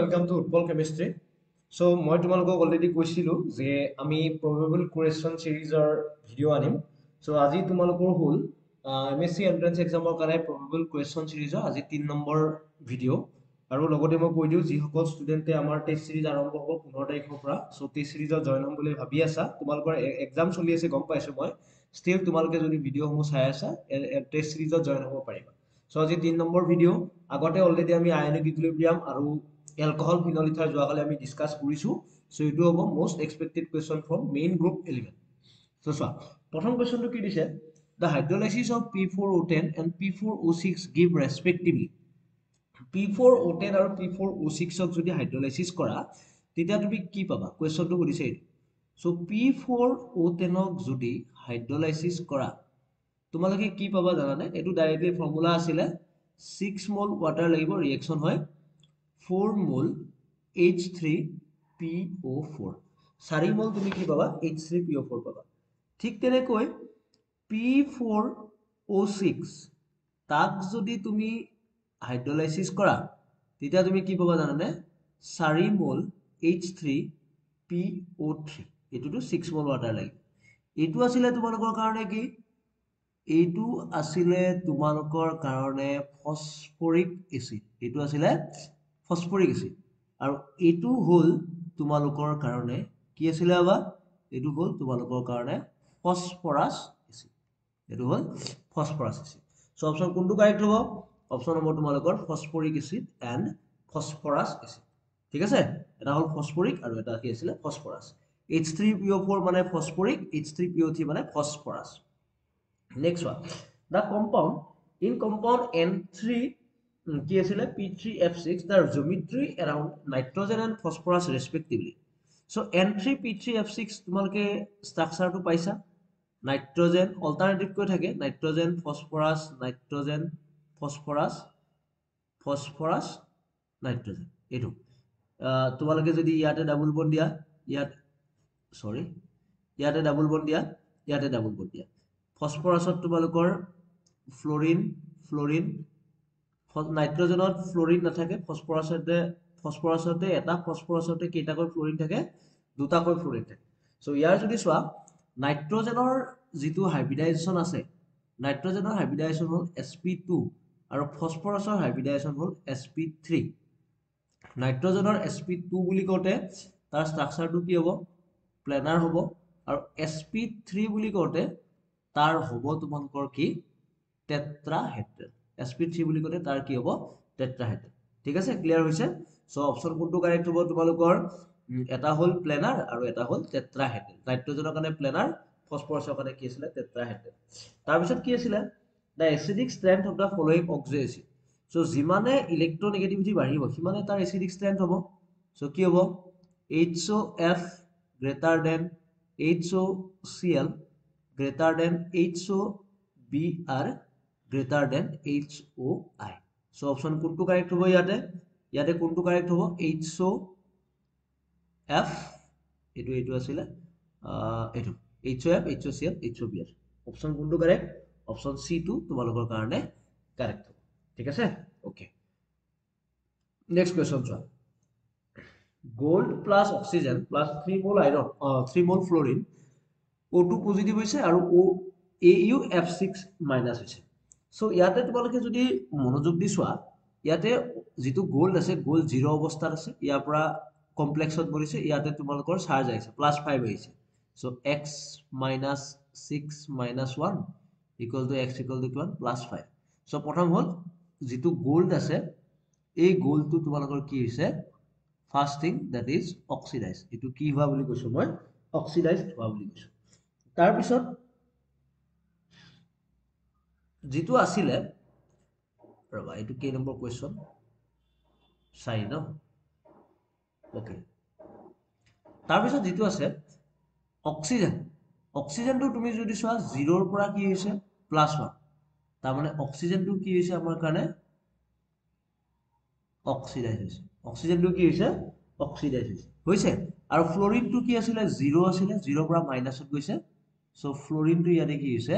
welcome to Utpal Chemistry. So মই তোমালোকক already কৈছিলো যে আমি probable question series-ৰ ভিডিও আনিম। So আজি তোমালোকৰ হ'ল MSc এন্ট্ৰেন্স এক্সামৰ কাৰণে probable question series-ৰ আজি 3 নম্বৰ ভিডিও। আৰু লগতে মই কৈ দিওঁ যিসকল ষ্টুডেণ্টে আমাৰ টেষ্ট সিৰিজ আৰম্ভ হ'ব 15 তাৰিখৰ পৰা। সো টেষ্ট সিৰিজত জয়েন হ'ম বুলি ভাবি আছা, তোমালোকৰ এক্সাম চলি আছে গম পাইছো মই। ষ্টিল তোমালোকে যদি ভিডিওসমূহ চাই আছা টেষ্ট সিৰিজত জয়েন হ'ব পাৰিবা। সো আজি 3 নম্বৰ ভিডিও। আগতে অলৰেডি আমি আয়নিক ইকুইলিব্ৰিয়াম আৰু এলকহল ফিনল ইথাৰ যোৱাকালি আমি ডিসকাস কৰিছো। সো এইটো হ'ব most expected question from main group element. So চোৱা প্ৰথম কোৱেশ্চনটো কি দিছে, the hydrolysis of P4O10 and P4O6 give respectively P4O10 আৰু P4O6 ক যদি হাইড্ৰলাইসিস কৰা তেতিয়া তুমি কি পাবা? কোৱেশ্চনটো সুধিছে এইটো। সো P4O10 ক যদি হাইড্ৰলাইসিস কৰা তোমালোকে কি পাবা জানানে? এটো ডাইৰেক্টলি ফৰ্মুলা আছিলে 6 মোল ওয়াটাৰ লাগিব, ৰিঅ্যাকশন হয় 4 মোল H3PO4, 4 মোল তুমি কি পাবা? H3PO4 পাবা। ঠিক তেনেকৈ P4O6 তাক যদি তুমি হাইড্ৰলাইসিস কৰা তেতিয়া তুমি কি পাবা জানানে? 4 মোল H3PO3, এটোটো 6 মোল ওয়াটাৰ লাগিব। এটো আছিলে তোমালোকৰ কাৰণে কি? এইটো আছিলে তোমালোকৰ কাৰণে ফসফৰিক এসিড। এইটো আছিলে ফসফৰিক এসিড আৰু এইটো হল তোমালোকৰ কাৰণে কি আছিলে আবা? এইটো হল তোমালোকৰ কাৰণে ফসফৰাস এসিড। এইটো হল ফসফৰাস এসিড। সো অপশন কোনটো কাৰেক্ট হ'ব? অপশন নম্বৰ তোমালোকৰ ফসফৰিক এসিড এন্ড ফসফৰাস এসিড। ঠিক আছে, এটা হল ফসফৰিক আৰু এটা কি আছিলে? ফসফৰাস। H3PO4 মানে ফসফৰিক, H3PO3 মানে ফসফৰাস। Next one, the compound in compound N3 কি আছিলে? P3F6, the geometry around nitrogen and phosphorus respectively. So N3P3F6 তোমালোকে স্ট্ৰাকচাৰটো পাইছা? নাইট্ৰজেন অল্টাৰনেটিভ কৈ থাকে, নাইট্ৰজেন ফসফৰাস, নাইট্ৰজেন ফসফৰাস, ফসফৰাস নাইট্ৰজেন। এটো তোমালোকে যদি ইয়াতে ডাবল বন্ড দিয়া, ইয়াতে ডাবল বন্ড দিয়া, ইয়াতে ডাবল বন্ড দিয়া। ফসফরাসত তোমালোকৰ ফ্লোৰিন ফ্লোৰিন, নাইট্ৰজেনত ফ্লোৰিন নাথাকে, ফসফৰাসতে এটা ফসফৰাসতে কেইটাকৈ ফ্লোৰিন থাকে? দুটাকৈ ফ্লোৰিন থাকে। সো ইয়াৰ যদি চোৱা নাইট্ৰজেনৰ যিটো হাইব্ৰিডাইজেশন আছে, নাইট্ৰজেনৰ হাইব্ৰিডাইজেশন হল sp2 আৰু ফসফৰাসৰ হাইব্ৰিডাইজেশন হল sp3। নাইট্ৰজেনৰ sp2 বুলি কওঁতে তাৰ স্ট্ৰাকচাৰটো কি হ'ব? প্লেনাৰ হ'ব। আৰু sp3 বুলি কওঁতে তাৰ হ'ব তোমালোকৰ কি? টেট্ৰাহেড্ৰেল। sp3 বুলি কওঁতে তাৰ কি হ'ব? টেট্ৰাহেড্ৰেল। ঠিক আছে, ক্লিয়াৰ হৈছে? সো অপশন কোনটো কাৰেক্ট হ'ব তোমালোকৰ? এটা হল প্লেনাৰ আৰু এটা হল টেট্ৰাহেড্ৰেল। নাইট্ৰজেনৰ কাৰণে প্লেনাৰ, ফসফৰাসৰ কাৰণে কি আছিলে? টেট্ৰাহেড্ৰেল। তাৰ পিছত কি আছিলে? the acidic strength of the following oxo acid. So যিমানে ইলেক্ট্ৰোনেগেটিভিটি বাঢ়িব সিমানে তাৰ এসিডিক স্ট্ৰেংথ হ'ব। সো কি হ'ব? HOF greater than HOCl greater than HOBr greater than HOI. So option কোনটো কারেক্ট হ'ব ইয়াতে? ইয়াতে কোনটো কারেক্ট হ'ব? HOF, এটো আছিলে এটো HOF, HOCl, HOBr। অপশন কোনটো কারেক্ট? অপশন C2 তোমালোকৰ কাৰণে কাৰেক্ট হ'ব। ঠিক আছে, ওকে। নেক্সট কোয়েশ্চন চোৱা, গোল্ড প্লাস অক্সিজেন প্লাস 3 মোল আইৰন 3 মোল ফ্লোৰিন O2 পজিটিভ হৈছে আৰু AuF6 মাইনাস হৈছে। সো ইয়াতে তোমালোকে যদি মনোযোগ দি চোৱা, ইয়াতে যেটো গোল্ড আছে, গোল্ড 0 অৱস্থাত আছে, ইয়াৰ পৰা কমপ্লেক্সত বনিছে, ইয়াতে তোমালোকৰ চাৰ্জ আহিছে +5 আহিছে। So x - 6 - 1 equal to x equal to 1 +5। So প্ৰথম হল যেটো গোল্ড আছে এই গোল্ডটো তোমালোকৰ কি হৈছে? First thing that is oxidized। এটো কি হোৱা বুলি কৈছো মই? অক্সিডাইজড হোৱা বুলি কৈছো। তাৰ পিছত যেটো আছিলে, ৰবা এটো কি নম্বৰ কোৱেশ্চন? 4 ন? ওকে। তাৰ পিছত যেটো আছে অক্সিজেন, অক্সিজেনটো তুমি যদি চোৱা 0 ৰ পৰা কি হৈছে? +1। তাৰ মানে অক্সিজেনটো কি হৈছে আমাৰ কাৰণে? অক্সিডাইজ হৈছে। অক্সিজেনটো কি হৈছে? অক্সিডাইজ হৈছে। আৰু ফ্লোৰিনটো কি আছিলে? 0 আছিলে, 0 পৰা মাইনাসত গৈছে। সো ফ্লোৰিনটো ইয়াতে কি হৈছে?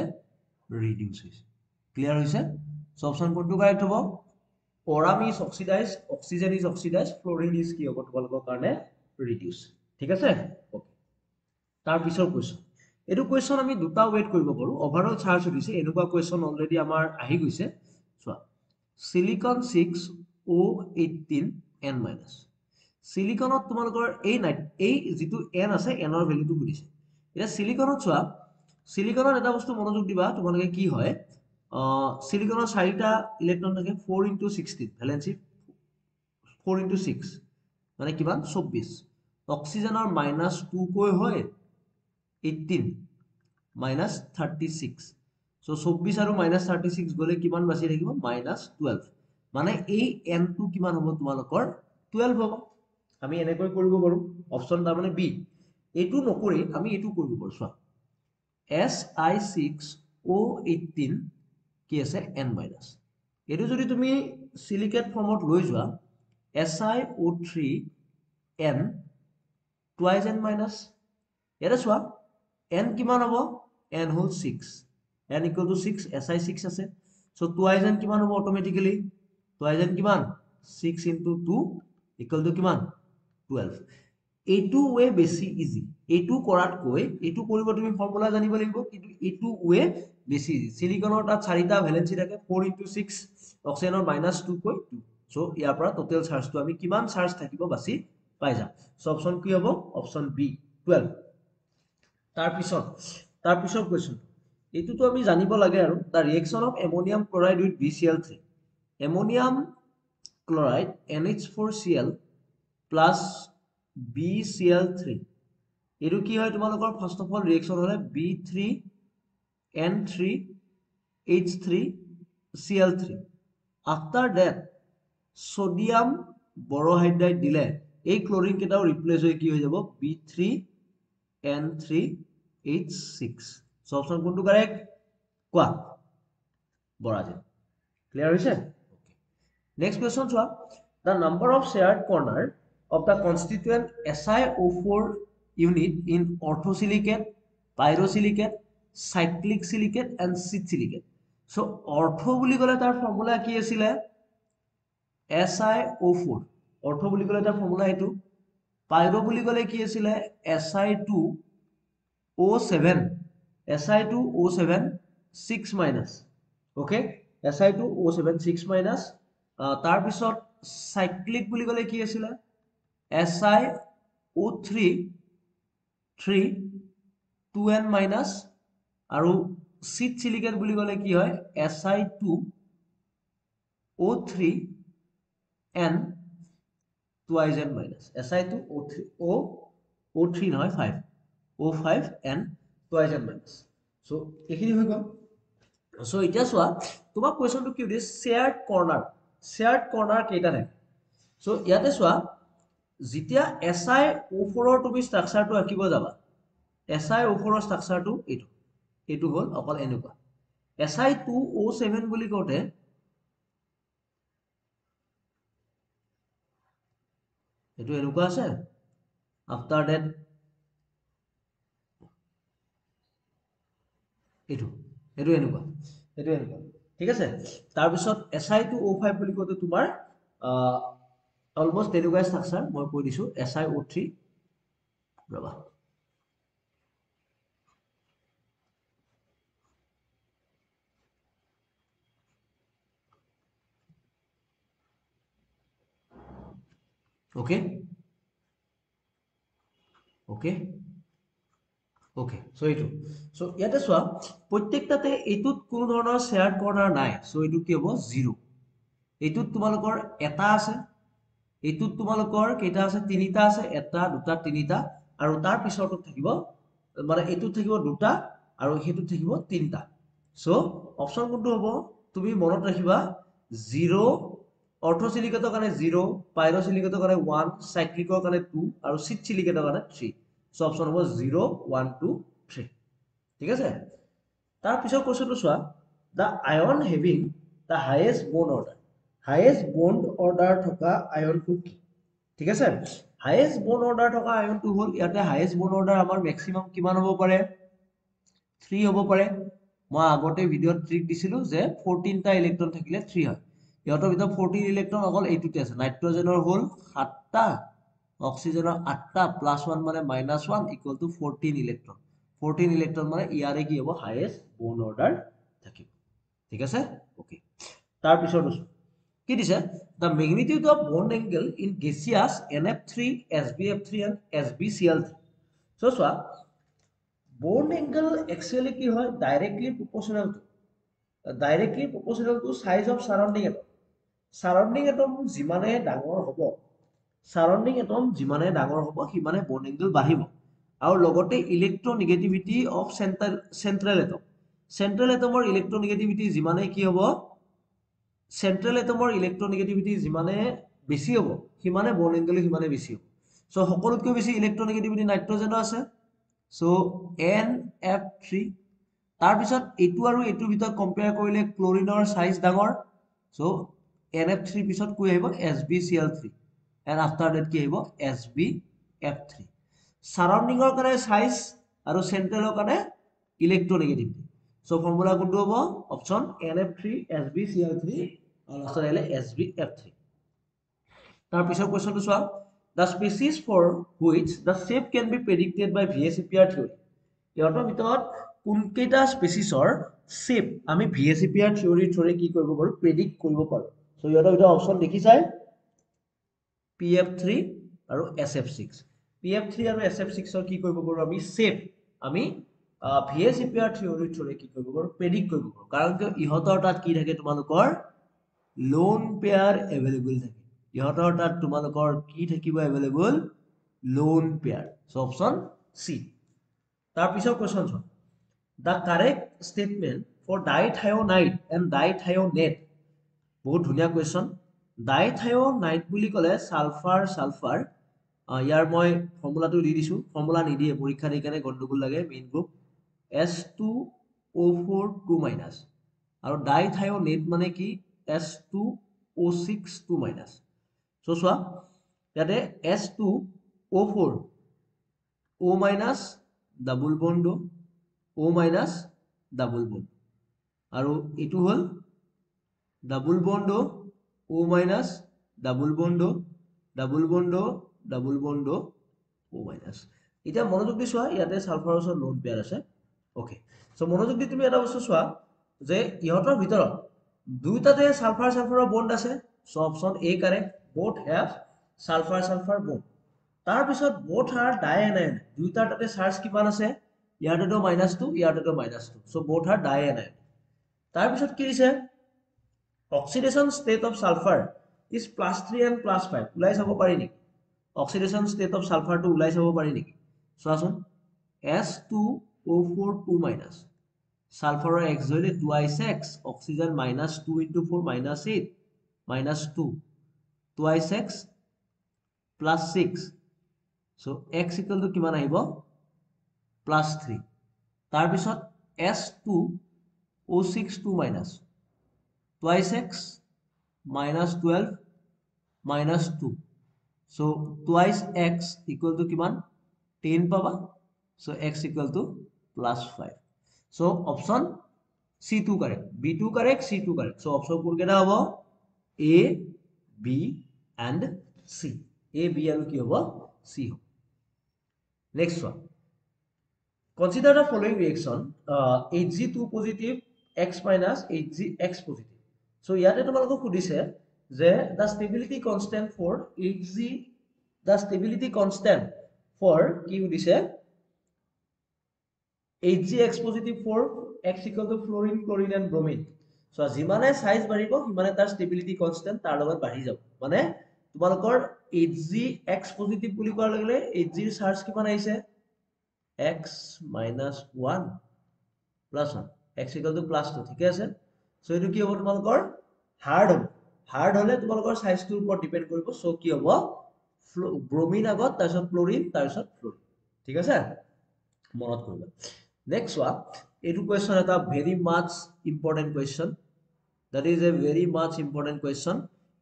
ৰিডিউস হৈছে। ক্লিয়াৰ হৈছে? সো অপশন কোনটো কারেক্ট হ'ব? Oram is oxidized, oxygen is oxidized, fluorine is কি হ'ব তোমালোকৰ কাৰণে reduce ঠিক আছে ওকে তাৰ পিছৰ কোৱেশ্চন এটো কোৱেশ্চন আমি দুটা ওয়েট কৰিব পাৰো ওভাৰঅল চাৰ্জ দিছে এনেকুৱা কোৱেশ্চন অলৰেডি আমাৰ আহি গৈছে চোৱা সিলিকন 6O18N- সিলিকনত তোমালোকৰ এই যেটো n আছে n ৰ ভ্যালুটো সুধিছে এটা সিলিকনত চোৱা সিলিকনত এটা বস্তু মনোযোগ দিবা তোমালোকে কি হয় সিলিকনৰ 4টা ইলেক্ট্ৰন থাকে 4 * 16 ভ্যালেন্সি 4 * 6 মানে কিমান 24 অক্সিজেনৰ -2 কৈ হয় 18 -36 সো 24 আৰু -36 গলে কিমান বাছি থাকিব -12 মানে এই n টো কিমান হ'ব তোমালোকৰ 12 হ'ব আমি এনেকৈ কৰিব পাৰো অপচন তাৰ মানে বি এটো নকৰি আমি এটো কৰিব পাৰো চোৱা Si6O18 কি আছে n মাইনাস এটো যদি তুমি সিলিকেট ফৰ্মত লৈ যোৱা SiO3n twice n minus এটা চোৱা n কিমান হ'ব n hall 6 n equal to 6 Si6 আছে so twice n কিমান হ'ব অটোমেটিক্যালি twice n কিমান 6 into 2 equal to কিমান 12 এইটো ওয়ে বেছি ইজি এইটো কৰাত কৈ এইটো কৰিব তুমি ফৰ্মুলা জানিব লাগিব কিন্তু এইটো ওয়ে বেছি ইজি সিলিকনৰ তাত 4টা ভ্যালেন্সি থাকে 4 * 6 অক্সিজেনৰ -2 কৈ 2 সো ইয়াৰ পৰা টোটাল চাৰ্জটো আমি কিমান চাৰ্জ থাকিব বাছি পাই যাম সো অপচন কি হ'ব অপচন বি 12 তাৰ পিছৰ কোৱেশ্চন এইটোতো আমি জানিব লাগে আৰু the reaction of ammonium chloride with BCl3 ammonium chloride NH4Cl plus BCl3 এটো কি হয় তোমালোকৰ ফাৰ্স্ট অফ অল ৰিঅ্যাকশন হলে B3N3H3Cl3 আফটাৰ দ্যাট সোডিয়াম বৰোহাইড্ৰাইড দিলে এই ক্লোৰিন কেটাও ৰিপ্লেস হৈ কি হৈ যাব B3N3H6 সো অপচন কোনটো কাৰেক্ট কোৱা বৰাজে ক্লিয়াৰ হৈছে নেক্সট কোৱেশ্চন চোৱা the number of shared corner of the constituent SiO4 unit in orthosilicate, pyrosilicate, cyclic silicate and cis silicate. So ortho বুলি কলে তাৰ ফৰ্মুলা কি আছিল SiO4 ortho বুলি কলে তাৰ ফৰ্মুলা এটো pyro বুলি কলে কি আছিল Si2O7 Si2O7 6 minus okay Si2O7 6 minus তাৰ পিছত সাইক্লিক বুলি কলে কি আছিল SiO3 3 2n minus আৰু সিট সিলিকেট বুলি কলে কি হয় Si2O3 n twice n minus Si2O3 O3 নহয় 5 O5n twice n minus so এখিনি হৈ গল সো এতিয়া চোৱা তোমাক কোৱেশ্চনটো কি দিছে শেয়াৰ্ড কৰ্নাৰ কেইটা থাকে সো ইয়াতে চোৱা যেতিয়া SiO4 ৰ তুমি স্ট্ৰাকচাৰটো আঁকিব যাবা SiO4 ৰ স্ট্ৰাকচাৰটো এইটো হল অকল এনেকুৱা Si2O7 বুলি কওঁতে এইটো এনেকুৱা আছে আফটাৰ দ্যাট এইটো এনেকুৱা ঠিক আছে তাৰ পিছত Si2O5 বুলি কওঁতে তোমাৰ অলমোস্ট তেনেকুৱা স্ট্ৰাকচাৰ মই কৈ দিছো SiO3 ৰবা ওকে সো এইটো সো ইয়াতে চোৱা প্ৰত্যেকটাতে এইটোত কোনো ধৰণৰ শেয়াৰ্ড কৰ্নাৰ নাই সো এইটো কি হ'ব 0 এইটোত তোমালোকৰ এটা আছে এইটোত তোমালোকৰ কেইটা আছে তিনিটা আছে এটা দুটা তিনিটা আৰু তাৰ পিছৰটোত থাকিব মানে এইটোত থাকিব দুটা আৰু হেতুত থাকিব তিনিটা সো অপচন কোনটো হ'ব তুমি মনত ৰাখিবা 0 অৰ্থোসিলিকেটৰ কাৰণে 0 পাইৰোসিলিকেটৰ কাৰণে 1 সাইক্লিকৰ কাৰণে 2 আৰু সিট সিলিকেটৰ কাৰণে 3 সো অপচন হ'ব 0 1 2 3 ঠিক আছে তাৰ পিছৰ কোৱেশ্চনটো চোৱা the ion having the highest bond order থকা আয়নটো কি ঠিক আছে হাইয়েস্ট বন্ড অৰ্ডাৰ থকা আয়নটো হল ইয়াতে হাইয়েস্ট বন্ড অৰ্ডাৰ আমাৰ ম্যাক্সিমাম কিমান হ'ব পাৰে 3 হ'ব পাৰে মই আগতে ভিডিঅ'ত ট্ৰিক দিছিলো যে 14টা ইলেক্ট্ৰন থাকিলে 3 হয় ইহঁতৰ ভিতৰত 14 ইলেক্ট্ৰন অকল এইটোতে আছে নাইট্ৰজেনৰ হ'ল 7টা অক্সিজেনৰ 8টা প্লাস 1 মানে -1 ইকুয়াল টু 14 ইলেক্ট্ৰন 14 ইলেক্ট্ৰন মানে ইয়াৰে কি হ'ব হাইয়েষ্ট বন্ড অৰ্ডাৰ থাকিব ঠিক আছে ওকে তাৰ পিছৰটো কি দিছে the magnitude of bond angle in gaseous NF3 SbF3 and SbCl3 so চোৱা bond angle actually কি হয় directly proportional to size of surrounding atom যিমানে ডাঙৰ হ'ব surrounding atom যিমানে ডাঙৰ হ'ব সিমানে bond angle বাঢ়িব আৰু লগতে ইলেক্ট্ৰোনেগেটিভিটি অফ চেন্ট্ৰেল এটমৰ ইলেক্ট্ৰোনেগেটিভিটি যিমানে কি হ'ব চেন্ট্ৰেল এটমৰ ইলেক্ট্ৰোনেগেটিভিটি যিমানে বেছি হ'ব সিমানে বন্ড এংগল সিমানে বেছি হ'ব সো সকলোতকৈ বেছি ইলেক্ট্ৰোনেগেটিভিটি নাইট্ৰজেনৰ আছে সো NF3 তাৰ পিছত এটু আৰু এটুৰ ভিতৰত কম্পেয়াৰ কৰিলে ক্লোৰিনৰ সাইজ ডাঙৰ সো NF3 পিছত কি আহিব SbCl3 and after that কি আহিব SbF3 সাৰাউন্ডিংৰ কাৰণে সাইজ আৰু চেন্ট্ৰেলৰ কাৰণে ইলেক্ট্ৰোনেগেটিভিটি সো ফৰ্মুলা কোনটো হ'ব অপচন NF3 SbCl3 আৰু লাষ্টত আহিলে SbF3 তাৰ পিছৰ কোৱেশ্চনটো চোৱা the species for which the shape can be predicted by VSEPR theory ইহঁতৰ ভিতৰত কোনকেইটা স্পেচিছৰ শেপ আমি VSEPR থিওৰি থৰে কি কৰিব পাৰো প্ৰেডিক্ট কৰিব পাৰো সো ইহঁতৰ ভিতৰত অপচন দেখি চাই PF3 আৰু SF6 PF3 আৰু SF6 ৰ কি কৰিব পাৰো আমি শেপ আমি VSEPR থিওৰি থৰে কি কৰিব পাৰো প্ৰেডিক্ট কৰিব পাৰো কাৰণ কি ইহঁতৰ তাত কি থাকে তোমালোকৰ লোন পেয়াৰ এভেইলেবল থাকে ইহঁতৰ তাত তোমালোকৰ কি থাকিব available lone pair so option C তাৰ পিছৰ কোৱেশ্চন চোৱা the correct statement for dithionite and dithionate বহুত ধুনিয়া কোৱেশ্চন dithionite বুলি ক'লে সালফাৰ ইয়াৰ মই ফৰ্মুলাটো দি দিছো ফৰ্মুলা নিদিয়ে পৰীক্ষা দিকানে গণ্ডগোল লাগে মেইন গ্ৰুপ S2O4 2- আৰু dithionate মানে কি S2O6 2- সো চোৱা ইয়াতে S2O4 O- double bond O- double bond আৰু এটো হল double bond O- double bond double bond double bond O-। এতিয়া মনোযোগ দি চোৱা ইয়াতে সালফাৰৰ ওচৰত লোন পেয়াৰ আছে ওকে সো মনোযোগ দি তুমি এটা বস্তু চোৱা যে ইহঁতৰ ভিতৰত দুইটাতে সালফাৰৰ বন্ড আছে so option A correct both have sulphur bond তাৰ পিছত both are dianion দুইটাৰ তাতে চাৰ্জ কিমান আছে ইয়াতেটো -2 ইয়াতেটো -2 সো both are dianion তাৰ পিছত কি দিছে oxidation state of sulfur is +3 and +5 উলাই চাব পাৰি নেকি oxidation state of sulfur টো উলাই চাব পাৰি নেকি চোৱাচোন S2O4 2- সালফাৰৰ x ধৰিলে 2x oxygen -2 into 4 -8 -2 2x +6 so x equal to কিমান আহিব +3 তাৰ পিছত S2O6 2- twice x -12 -2 so twice x equal to কিমান 10 পাবা so x equal to +5 so option C2 correct B2 correct C2 correct so option কোন কেটা হ'ব A B and C A B আৰু কি হ'ব C হ'ব next one consider the following reaction Hg2 positive x minus Hgx positive so ইয়াতে তোমালোকক সুধিছে যে the stability constant for Hg the stability constant for কি সুধিছে Hgx positive for x equal to fluorine chlorine and bromine so যিমানে size বাঢ়িব সিমানে তাৰ stability constant তাৰ লগত বাঢ়ি যাব মানে তোমালোকৰ Hgx positive বুলি কোৱাৰ লগে লগে Hg ৰ চাৰ্জ কিমান আহিছে x -1 +1 x equal to +2 ঠিক আছে সো এটো কি হ'ব তোমালোকৰ হাৰ্ড হলে তোমালোকৰ সাইজটোৰ ওপৰত ডিপেন্ড কৰিব সো কি হ'ব ব্ৰোমিন আগত তাৰপিছত ক্লোৰিন তাৰপিছত ফ্লোৰিন ঠিক আছে মনত কৰিবা নেক্সট ওয়ান এটো কোৱেশ্চন এটা very mass important question that is a very much important question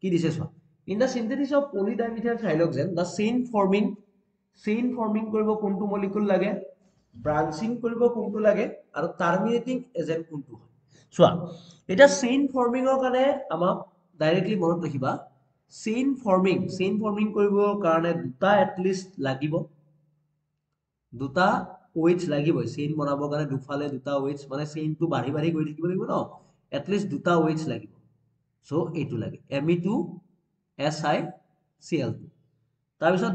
কি দিছে চোৱা in the synthesis of polydimethyl siloxane the chain forming কৰিব কোনটো মলিকিউল লাগে ব্ৰাঞ্চিং কৰিব কোনটো লাগে আৰু টাৰ্মিনেটিং এজেন্ট কোনটো হয় চোৱা এটা চেইন ফৰ্মিংৰ কাৰণে আমাক ডাইৰেক্টলি মনত ৰাখিবা চেইন ফৰ্মিং কৰিবৰ কাৰণে দুটা এটলিষ্ট লাগিব দুটা ওয়েটস লাগিব চেইন বনাবৰ কাৰণে দুফালে দুটা ওয়েটস মানে চেইনটো বাঢ়ি বাঢ়ি গৈ থাকিব লাগিব ন এটলিষ্ট দুটা ওয়েটস লাগিব সো এইটো লাগে Me2Si Cl2 তাৰ পিছত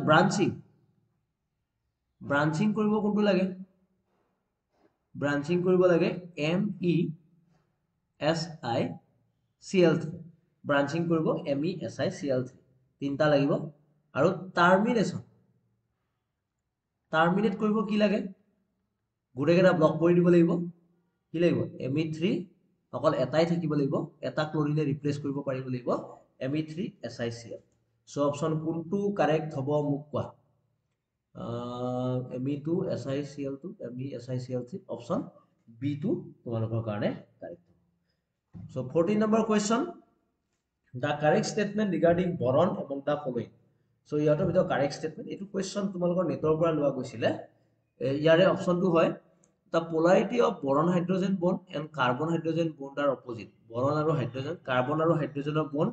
ব্ৰাঞ্চিং কৰিব কোনটো লাগে ব্ৰাঞ্চিং কৰিব লাগে MESiCl3 ব্ৰাঞ্চিং কৰিব MESiCl3 তিনটা লাগিব আৰু টাৰ্মিনেট কৰিব কি লাগে গোটেইকেইটা ব্লক কৰি দিব লাগিব কি লাগিব Me3 অকল এটাই থাকিব লাগিব এটা ক্লোৰিনে ৰিপ্লেস কৰিব পাৰিব লাগিব Me3SiCl সো অপচন কোনটো কাৰেক্ট হ'ব মোক কোৱা Me2SiCl2 MESiCl3 অপচন B2 তোমালোকৰ কাৰণে correct so 14 number question the correct statement regarding boron among the following so ইয়াৰ ভিতৰত কাৰেক্ট স্টেটমেন্ট এটো কোৱেশ্চন তোমালোকৰ নেটৰ পৰা লোৱা গৈছিলে ইয়াৰে অপচনটো হয় the polarity of boron hydrogen bond and carbon hydrogen bond are opposite boron আৰু হাইড্ৰোজেন কাৰ্বন আৰু হাইড্ৰোজেনৰ বন্ড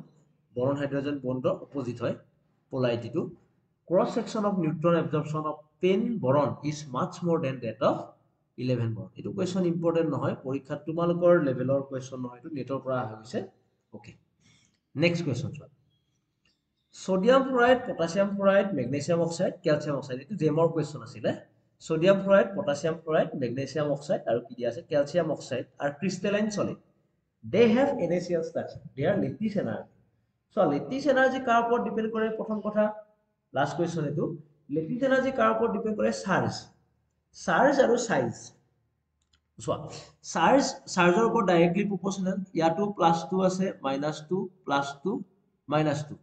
boron hydrogen bondৰ opposite হয় polarity টো cross section of neutron absorption of 10 boron is much more than that of 11 boron এটো question important নহয় পৰীক্ষাত তোমালোকৰ লেভেলৰ question নহয় এটো নেটৰ পৰা আহি গৈছে ওকে নেক্সট কোৱেশ্চন চোৱা sodium fluoride potassium fluoride magnesium oxide calcium oxide এটো জেমৰ কোৱেশ্চন আছিলে sodium fluoride potassium fluoride magnesium oxide আৰু কি দিয়া আছে calcium oxide are crystalline solid they have NaCl structure they are lattice energy so lattice energy কাৰ ওপৰত depend কৰে প্ৰথম কথা লাষ্ট কোৱেশ্চন এটো lattice energy কাৰ ওপৰত ডিপেন্ড কৰে চাৰ্জ আৰু সাইজ so চাৰ্জৰ ওপৰত ডাইৰেক্টলি প্ৰপোৰ্শনাল ইয়াটো +2 আছে -2 +2 -2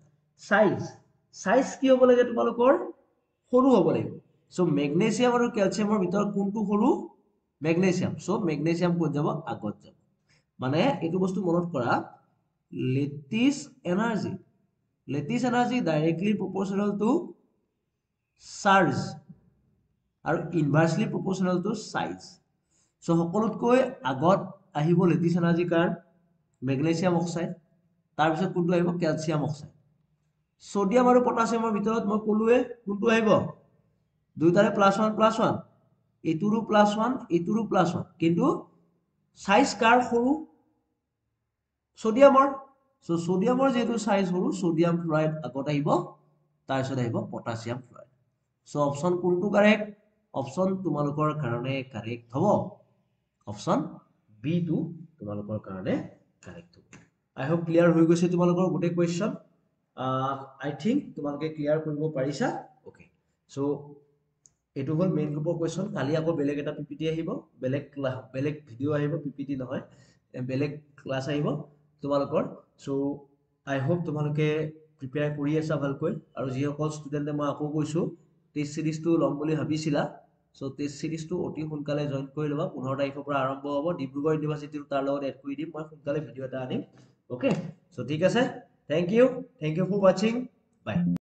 সাইজ কি হ'ব লাগে তোমালোকৰ সৰু হ'ব লাগিব সো মেগনেছিয়াম আৰু ক্যালসিয়ামৰ ভিতৰত কোনটো সৰু মেগনেছিয়াম সো মেগনেছিয়াম কোন যাব আগত যাব মানে এটো বস্তু মনত কৰা lattice energy directly proportional to charge আৰু inversely proportional to size so সকলোতকৈ আগত আহিব lattice energy কাৰ মেগনেছিয়াম অক্সাইড তাৰ পিছত কোনটো আহিব ক্যালসিয়াম অক্সাইড সোডিয়াম আৰু পটাছিয়ামৰ ভিতৰত মই কলোৱে কোনটো আহিব দুইটাৰে +1 এটুৰো +1 কিন্তু সাইজ কাৰ সৰু সোডিয়ামৰ সো সোডিয়ামৰ যেটো সাইজ সৰু সোডিয়াম ফ্লোৰাইড আগত আহিব তাৰ পিছত আহিব পটাছিয়াম ফ্লোৰাইড সো অপচন কোনটো কাৰেক্ট অপচন তোমালোকৰ কাৰণে কাৰেক্ট হ'ব অপচন B2 তোমালোকৰ কাৰণে কাৰেক্ট হ'ব আই হোপ ক্লিয়াৰ হৈ গৈছে তোমালোকৰ গোটেই কোৱেশ্চন I think তোমালোকে ক্লিয়াৰ কৰিব পাৰিছা ওকে সো এটো হল মেইন গ্ৰুপৰ কোৱেশ্চন কালি আকৌ বেলেগ এটা পিপিটি আহিব বেলেগ ভিডিও আহিব পিপিটি নহয় বেলেগ ক্লাস আহিব তোমালোকৰ সো আই হোপ তোমালোকে প্ৰিপেয়াৰ কৰি আছা ভালকৈ আৰু যি সকল ষ্টুডেন্টে মই আকৌ কৈছো টেষ্ট সিৰিজটো লম বুলি ভাবিছিলা সো টেষ্ট সিৰিজটো অতি সোনকালে জয়েন কৰি লবা 15 তাৰিখৰ পৰা আৰম্ভ হ'ব ডিব্ৰুগড় ইউনিভাৰ্সিটিৰ তাৰ লগত এড কৰি দিম মই সোনকালে ভিডিও এটা আনিম ওকে সো ঠিক আছে thank you for watching by